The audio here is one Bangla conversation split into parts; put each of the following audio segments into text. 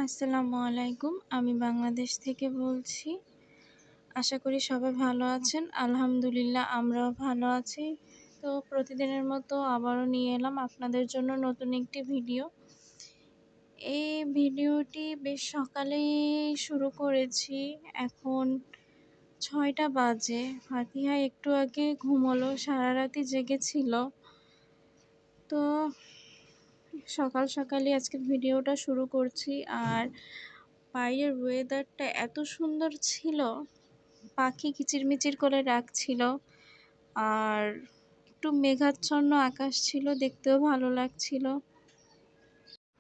আসসালামু আলাইকুম। আমি বাংলাদেশ থেকে বলছি। আশা করি সবাই ভালো আছেন। আলহামদুলিল্লাহ আমরাও ভালো আছি। তো প্রতিদিনের মতো আবারও নিয়ে এলাম আপনাদের জন্য নতুন একটি ভিডিও। এই ভিডিওটি বেশ সকালেই শুরু করেছি। এখন ৬টা বাজে। ফাতিহা একটু আগে ঘুমোলো, সারারাতই জেগেছিল। তো সকাল সকালই আজকের ভিডিওটা শুরু করছি। আর বাইরের ওয়েদারটা এত সুন্দর ছিল, পাখি কিচিরমিচির করে ডাকছিল, আর একটু মেঘাচ্ছন্ন আকাশ ছিল, দেখতেও ভালো লাগছিল।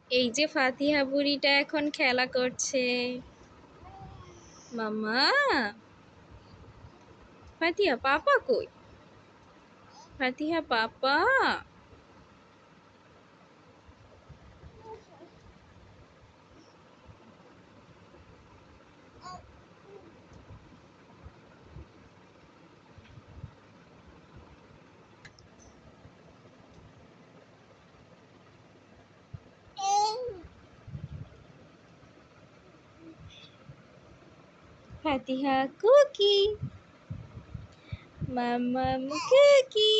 এই যে ফাতিহা বুড়িটা এখন খেলা করছে। মামা, ফাতিহা পাপা কই? ফাতিহা পাপা, ফাতিহা কুকি, মামা কুকি।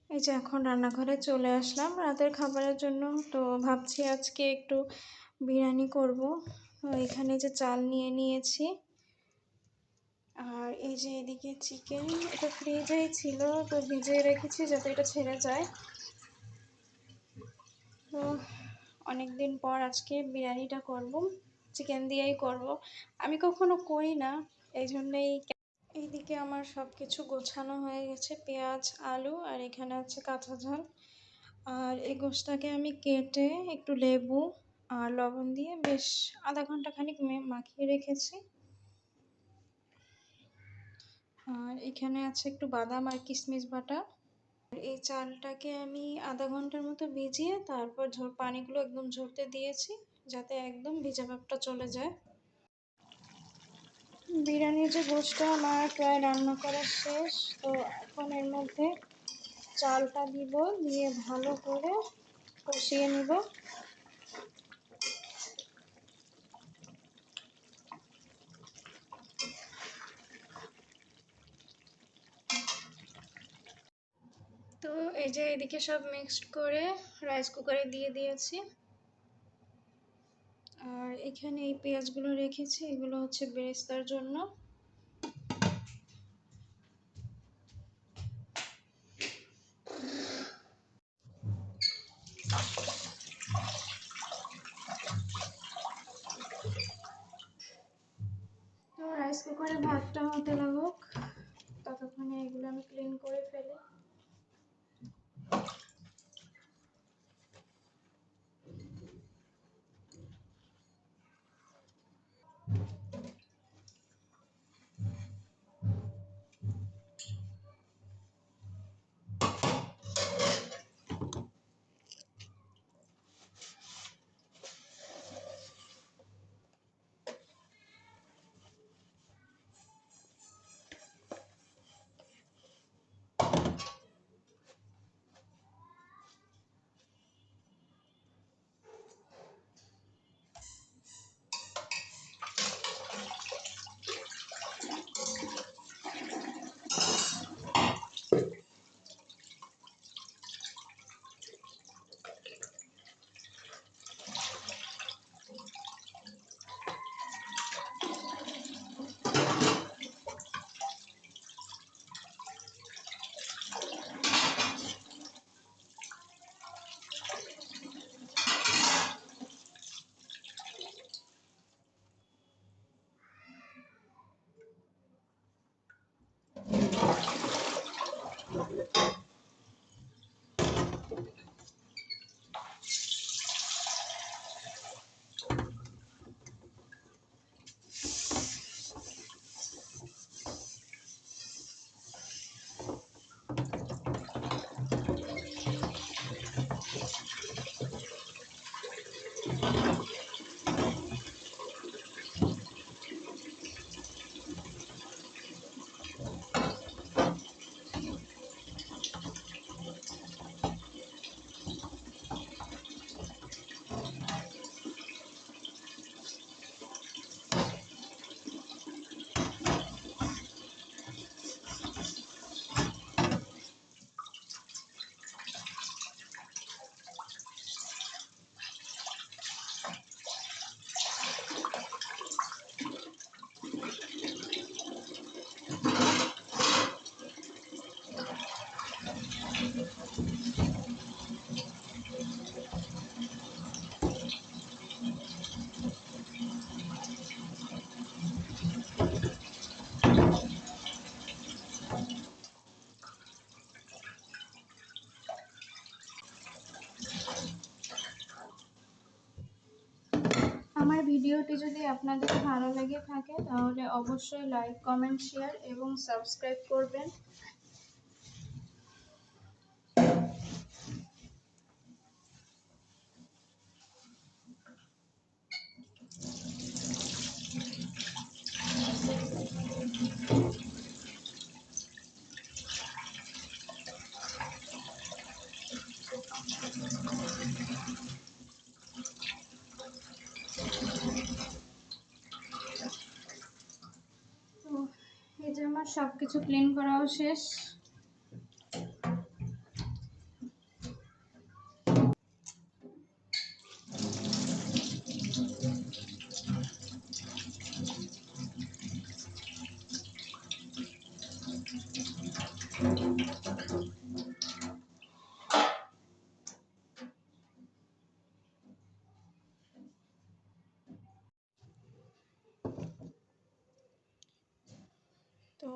এই যে এখন রান্নাঘরে চলে আসলাম রাতের খাবারের জন্য। তো ভাবছি আজকে একটু বিরিয়ানি করব। তো এখানে যে চাল নিয়ে নিয়েছি, আর এই যে এদিকে চিকেন, এটা ফ্রিজেই ছিল, তো ভিজিয়ে রেখেছি যাতে এটা ছেড়ে যায়। তো অনেক দিন পর আজকে বিরিয়ানিটা করব, চিকেন দিয়েই করব। আমি কখনো করি না, এই জন্যেই। এইদিকে আমার সব কিছু গোছানো হয়ে গেছে, পেঁয়াজ, আলু, আর এখানে আছে কাঁচা ঝাল। আর এই গোশটাকে আমি কেটে একটু লেবু আর লবণ দিয়ে বেশ আধা ঘন্টা খানিক মাখিয়ে রেখেছি। আর এখানে আছে একটু বাদাম আর কিশমিশ বাটা। এই চালটাকে আমি আধা ঘন্টার মতো ভিজিয়ে তারপর পানিগুলো একদম ঝরতে দিয়েছি, যাতে একদম ভিজা ভাবটা চলে যায়। বিরিয়ানির যে গোশটা আমার প্রায় রান্না করা শেষ। তো এখন এর মধ্যে চালটা দিব, দিয়ে ভালো করে কষিয়ে নিব। তো এই যে এদিকে সব মিক্সড করে রাইস কুকারে দিয়ে দিয়েছি। আর এখানে এই পেঁয়াজগুলো রেখেছি, এগুলো হচ্ছে বেরেস্তার জন্য। তো রাইস কুকারে ভাতটা হতে লাগুক, ততক্ষণে এগুলো আমি ক্লিন করে ফেলি। ভিডিওটি যদি আপনাদের ভালো লেগে থাকে তাহলে অবশ্যই লাইক, কমেন্ট, শেয়ার এবং সাবস্ক্রাইব করবেন। তো এই যে আমার সব কিছু ক্লিন করাও শেষ। তো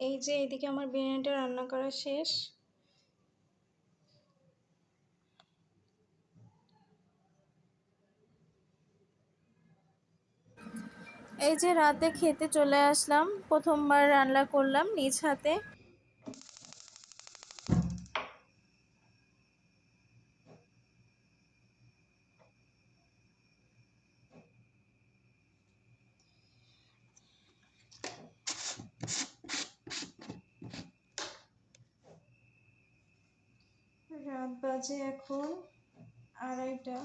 এই যে এদিকে আমার বিরিয়ানিটা রান্না করা শেষ। এই যে রাতে খেতে চলে আসলাম, প্রথমবার রান্না করলাম নিজ হাতে। রাত বাজে এখন 2:30।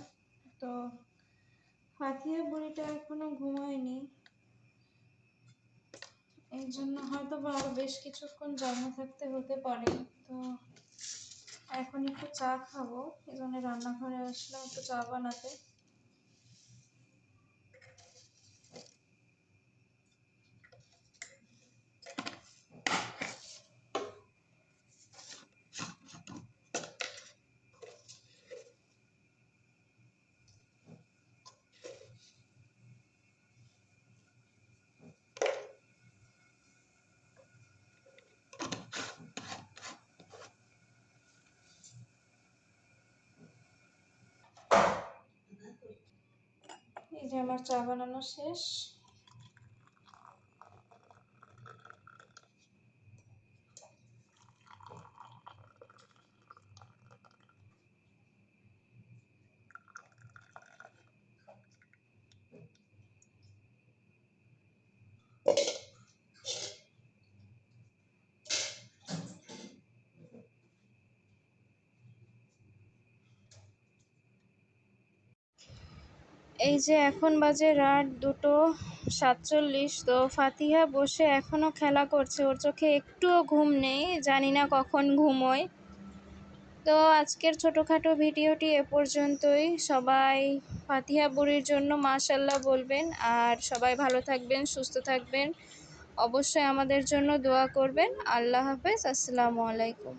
তো ফাতিহা বুড়িটা এখনো ঘুমায়নি, এই জন্য হয়তো বা আরো বেশ কিছুক্ষণ জন্মে থাকতে হতে পারে। তো এখন একটু চা খাবো, এই জন্য রান্নাঘরে আসলাম একটু চা বানাতে। এই যে আমার চা বানানো শেষ। এই যে এখন বাজে রাত 2:47। তো ফাতিহা বসে এখনো খেলা করছে, ওর চোখে একটুও ঘুম নেই, জানি না কখন ঘুমোয়। তো আজকের ছোটোখাটো ভিডিওটি এ পর্যন্তই। সবাই ফাতিহা বুড়ির জন্য মাশাল্লাহ বলবেন, আর সবাই ভালো থাকবেন, সুস্থ থাকবেন, অবশ্যই আমাদের জন্য দোয়া করবেন। আল্লাহ হাফেজ, আসসালামু আলাইকুম।